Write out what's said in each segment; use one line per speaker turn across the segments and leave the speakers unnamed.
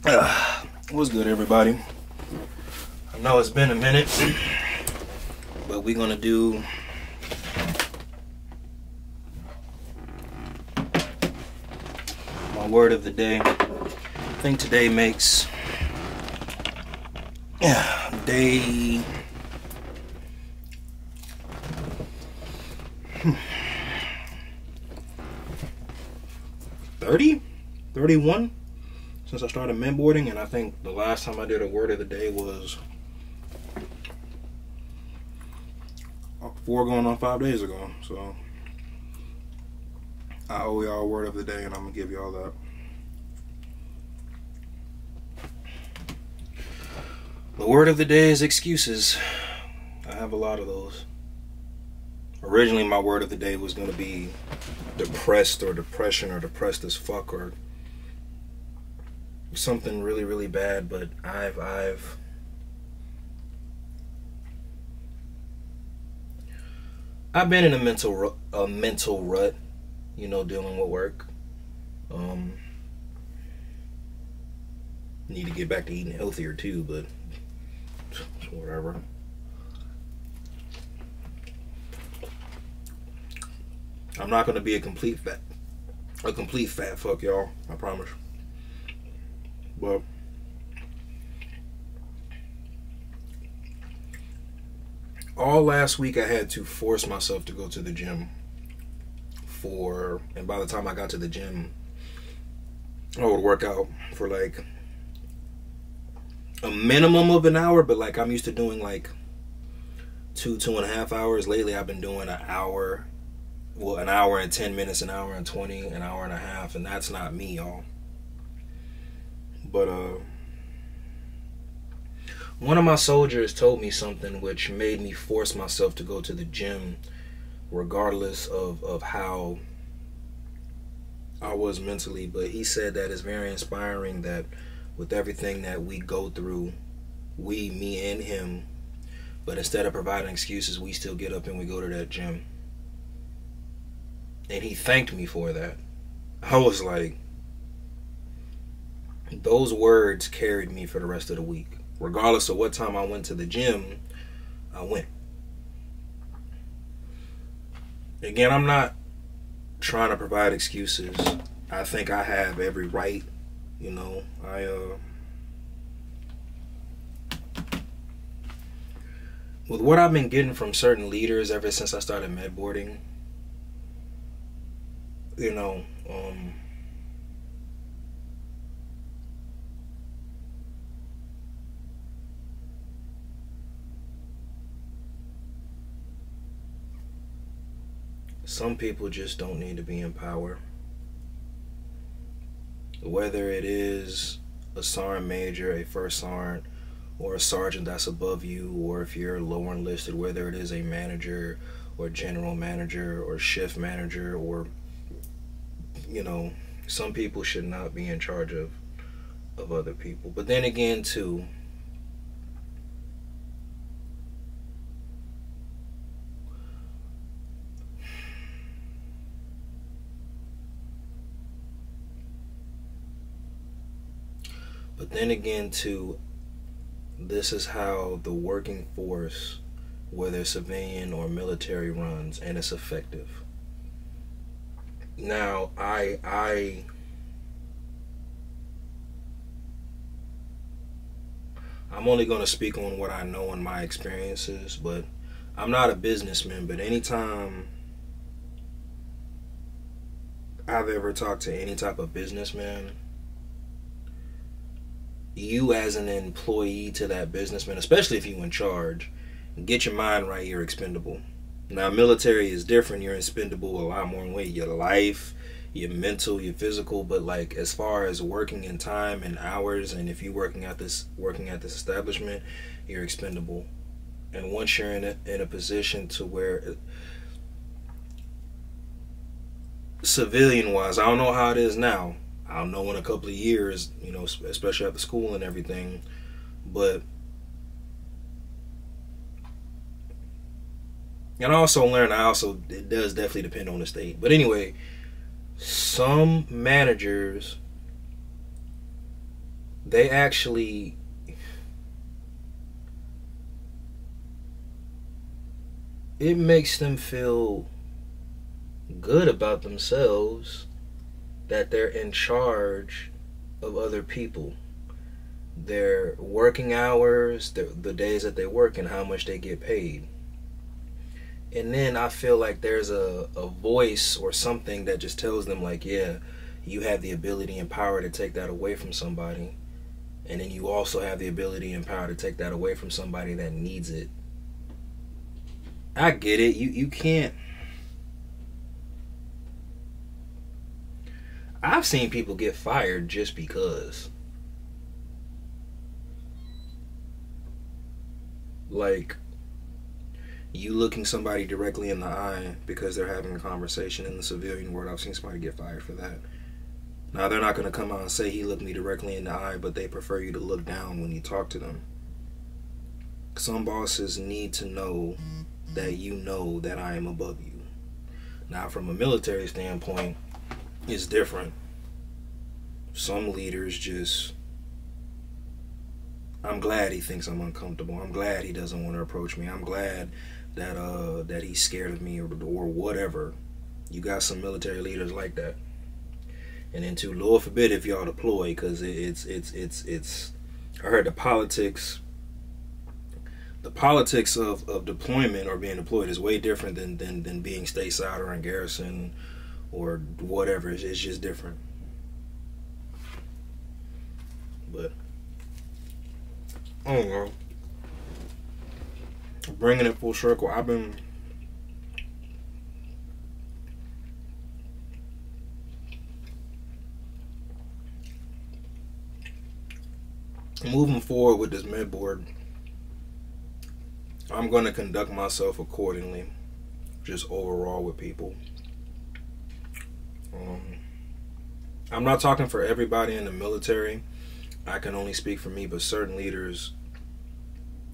What's good, everybody? I know it's been a minute, but we're gonna do my word of the day. I think today makes day 30, 31 since I started menboarding, and I think the last time I did a word of the day was 4 going on 5 days ago. So I owe y'all a word of the day, and I'm gonna give y'all that. The word of the day is excuses. I have a lot of those. Originally, my word of the day was gonna be depressed or depression or depressed as fuck or something really, really bad, but I've been in a mental rut, you know, dealing with work. Need to get back to eating healthier too, but whatever. I'm not gonna be a complete fat fuck, y'all. I promise. But all last week I had to force myself to go to the gym and by the time I got to the gym, I would work out for like a minimum of an hour, but like I'm used to doing like 2.5 hours. Lately I've been doing an hour and 10 minutes, an hour and 20, an hour and a half, and that's not me, y'all. But one of my soldiers told me something which made me force myself to go to the gym regardless of how I was mentally. But he said that it's very inspiring that with everything that we go through, me and him, but instead of providing excuses, we still get up and we go to that gym. And he thanked me for that. I was like, those words carried me for the rest of the week. Regardless of what time I went to the gym, I went. Again, I'm not trying to provide excuses. I think I have every right, you know. With what I've been getting from certain leaders ever since I started medboarding, you know, some people just don't need to be in power. Whether it is a sergeant major, a first sergeant, or a sergeant that's above you, or if you're lower enlisted, whether it is a manager or general manager or shift manager, or, you know, some people should not be in charge of other people. But then again, too, this is how the working force, whether civilian or military, runs, and it's effective. Now, I'm only going to speak on what I know in my experiences, but I'm not a businessman. But anytime I've ever talked to any type of businessman, you as an employee to that businessman, especially if you're in charge, get your mind right, you're expendable. Now, military is different. You're expendable a lot more in ways. Your life, your mental, your physical. But like as far as working in time and hours, and if you're working at this establishment, you're expendable. And once you're in a position to where, civilian wise, I don't know how it is now. I don't know in a couple of years, you know, especially after school and everything, but and I also learned, it does definitely depend on the state. But anyway, some managers they actually, it makes them feel good about themselves that they're in charge of other people, their working hours, the days that they work, and how much they get paid. And then I feel like there's a voice or something that just tells them, like, yeah, you have the ability and power to take that away from somebody. And then you also have the ability and power to take that away from somebody that needs it. I get it. You can't. I've seen people get fired just because. Like, you looking somebody directly in the eye because they're having a conversation in the civilian world. I've seen somebody get fired for that. Now, they're not going to come out and say he looked me directly in the eye, but they prefer you to look down when you talk to them. Some bosses need to know that you know that I am above you. Now, from a military standpoint, it's different. Some leaders just, I'm glad he thinks I'm uncomfortable. I'm glad he doesn't want to approach me. I'm glad that he's scared of me or whatever. You got some military leaders like that. And then too, Lord forbid if y'all deploy, because it's I heard the politics of deployment or being deployed is way different than being stateside or in garrison or whatever. It's just different. But I don't know. Bringing it full circle, I've been moving forward with this med board. I'm going to conduct myself accordingly, just overall with people. I'm not talking for everybody in the military. I can only speak for me, but certain leaders,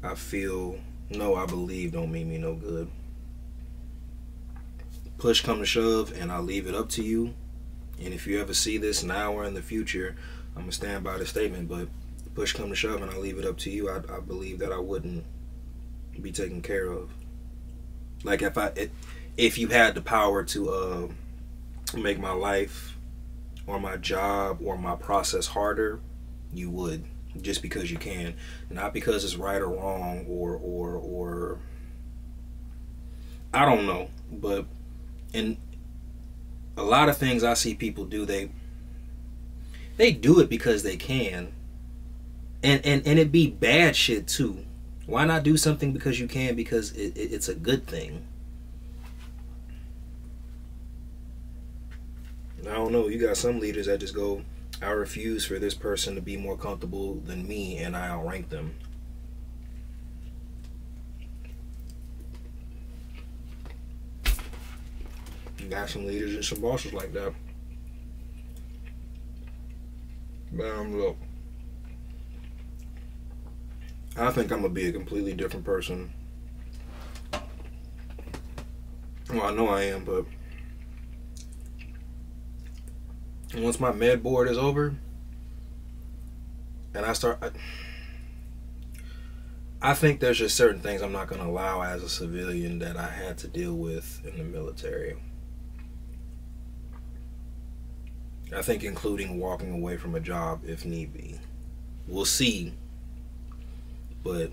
I believe don't mean me no good. Push come to shove, and I'll leave it up to you. And if you ever see this now or in the future, I'm going to stand by the statement, but push come to shove, and I'll leave it up to you. I believe that I wouldn't be taken care of. Like if you had the power to make my life or my job or my process harder, you would, just because you can, not because it's right or wrong or I don't know. But in a lot of things I see people do, they do it because they can, and it be bad shit too. Why not do something because you can, because it's a good thing? I don't know. You got some leaders that just go, I refuse for this person to be more comfortable than me, and I outrank them. You got some leaders and some bosses like that. But look, I think I'm going to be a completely different person. Well, I know I am, but once my med board is over and I think there's just certain things I'm not going to allow as a civilian that I had to deal with in the military. I think including walking away from a job if need be. We'll see. But,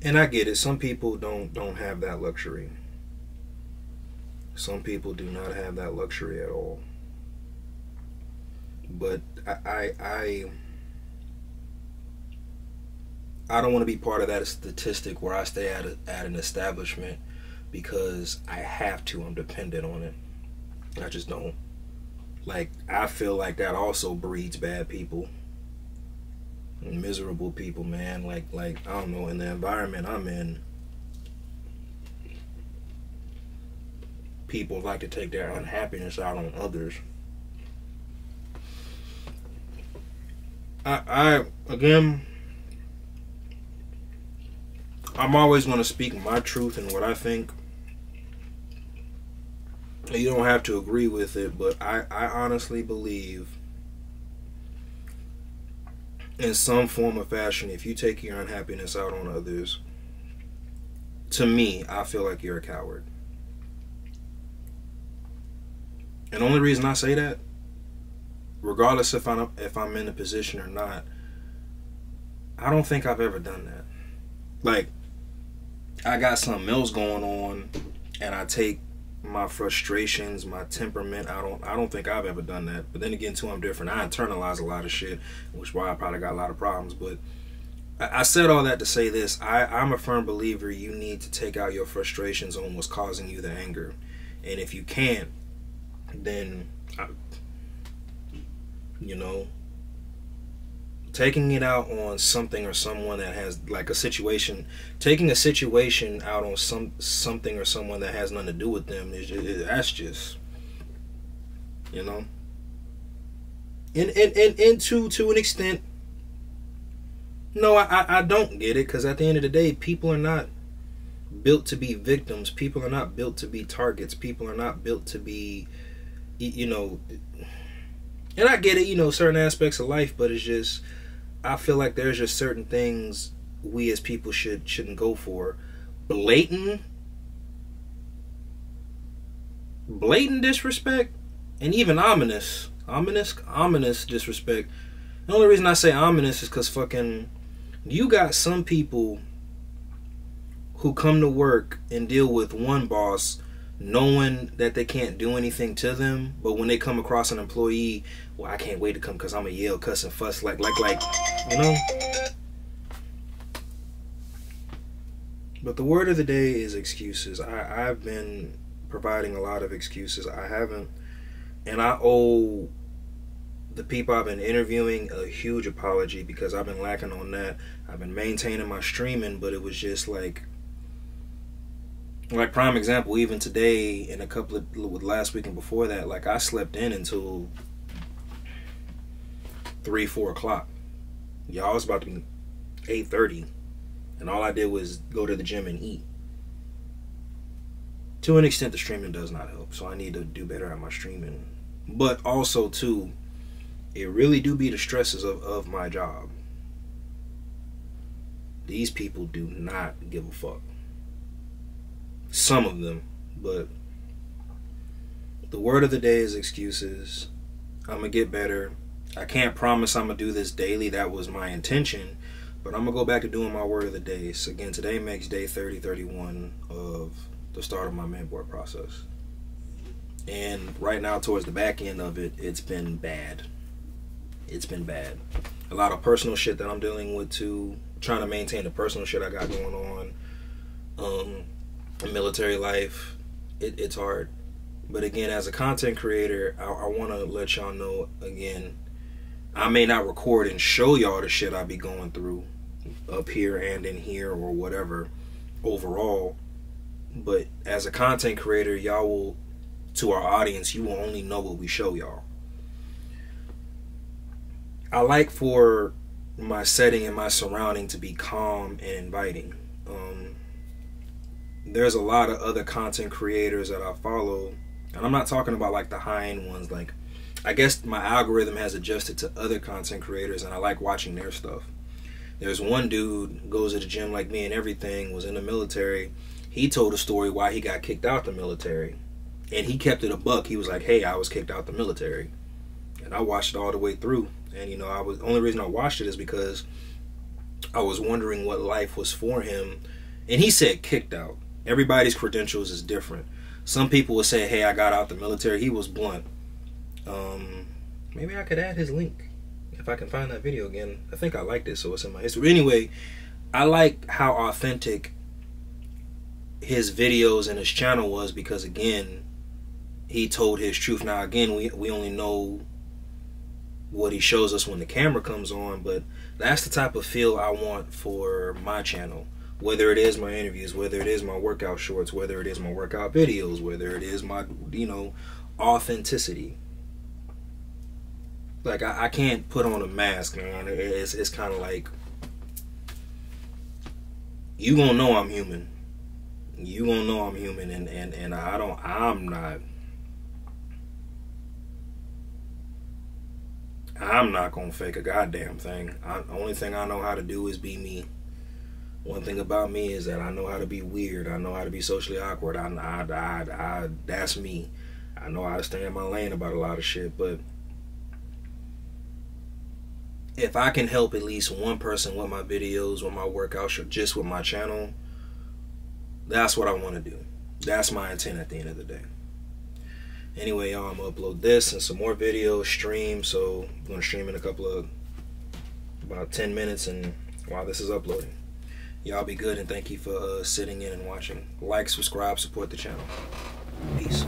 and I get it, some people don't have that luxury. Some people do not have that luxury at all. But I don't want to be part of that statistic where I stay at an establishment because I have to. I'm dependent on it. I just don't. Like, I feel like that also breeds bad people. Miserable people, man. Like I don't know, in the environment I'm in, people like to take their unhappiness out on others. Again, I'm always going to speak my truth and what I think. You don't have to agree with it, but I honestly believe in some form or fashion, if you take your unhappiness out on others, to me, I feel like you're a coward. And the only reason I say that, regardless if I'm in a position or not, I don't think I've ever done that. Like, I got something else going on, and I take my frustrations, my temperament. I don't think I've ever done that. But then again, too, I'm different. I internalize a lot of shit, which is why I probably got a lot of problems. But I said all that to say this. I'm a firm believer you need to take out your frustrations on what's causing you the anger. And if you can't, then, you know, taking it out on something or someone that has, like, a situation, taking a situation out on something or someone that has nothing to do with them, that's just, you know. And to an extent, no, I don't get it, because at the end of the day, people are not built to be victims. People are not built to be targets. People are not built to be, you know, and I get it, you know, certain aspects of life, but it's just, I feel like there's just certain things we as people shouldn't go for. Blatant disrespect, and even ominous disrespect. The only reason I say ominous is because fucking, you got some people who come to work and deal with one boss knowing that they can't do anything to them, but when they come across an employee, well, I can't wait to come because I'm gonna yell, cuss, and fuss, like, you know. But the word of the day is excuses. I've been providing a lot of excuses. I haven't, and I owe the people I've been interviewing a huge apology, because I've been lacking on that. I've been maintaining my streaming, but it was just like prime example, even today and with last week and before that, like, I slept in until 3-4 o'clock. Y'all, was about to be 8:30, and all I did was go to the gym and eat. To an extent, the streaming does not help, so I need to do better at my streaming. But also too, it really do be the stresses of my job. These people do not give a fuck. Some of them, but the word of the day is excuses. I'm gonna get better. I can't promise I'm gonna do this daily. That was my intention, but I'm gonna go back to doing my word of the day. So again, today makes day 31 of the start of my mentor process. And right now, towards the back end of it, it's been bad. It's been bad. A lot of personal shit that I'm dealing with too. Trying to maintain the personal shit I got going on. Military life, it's hard. But again, as a content creator, I want to let y'all know, again, I may not record and show y'all the shit I be going through up here and in here or whatever overall, but as a content creator, y'all will, to our audience, you will only know what we show y'all. I like for my setting and my surrounding to be calm and inviting. There's a lot of other content creators that I follow, and I'm not talking about like the high-end ones. Like, I guess my algorithm has adjusted to other content creators, and I like watching their stuff. There's one dude, goes to the gym like me and everything, was in the military. He told a story why he got kicked out the military, and he kept it a buck. He was like, hey, I was kicked out the military. And I watched it all the way through. And, you know, the only reason I watched it is because I was wondering what life was for him. And he said kicked out. Everybody's credentials is different. Some people will say, hey, I got out the military. He was blunt. Maybe I could add his link if I can find that video again. I think I liked it, so it's in my history. Anyway, I like how authentic his videos and his channel was, because, again, he told his truth. Now, again, we only know what he shows us when the camera comes on, but that's the type of feel I want for my channel. Whether it is my interviews, whether it is my workout shorts, whether it is my workout videos, whether it is my, you know, authenticity. Like, I can't put on a mask, man. It's kind of like, you gonna know I'm human. You gonna know I'm human, and I'm I'm not gonna fake a goddamn thing. The only thing I know how to do is be me. One thing about me is that I know how to be weird. I know how to be socially awkward. That's me. I know how to stay in my lane about a lot of shit. But if I can help at least one person with my videos, with my workouts, or just with my channel, that's what I want to do. That's my intent at the end of the day. Anyway, y'all, I'm going to upload this and some more videos, stream. So I'm going to stream in about 10 minutes and while this is uploading. Y'all be good, and thank you for sitting in and watching. Like, subscribe, support the channel. Peace.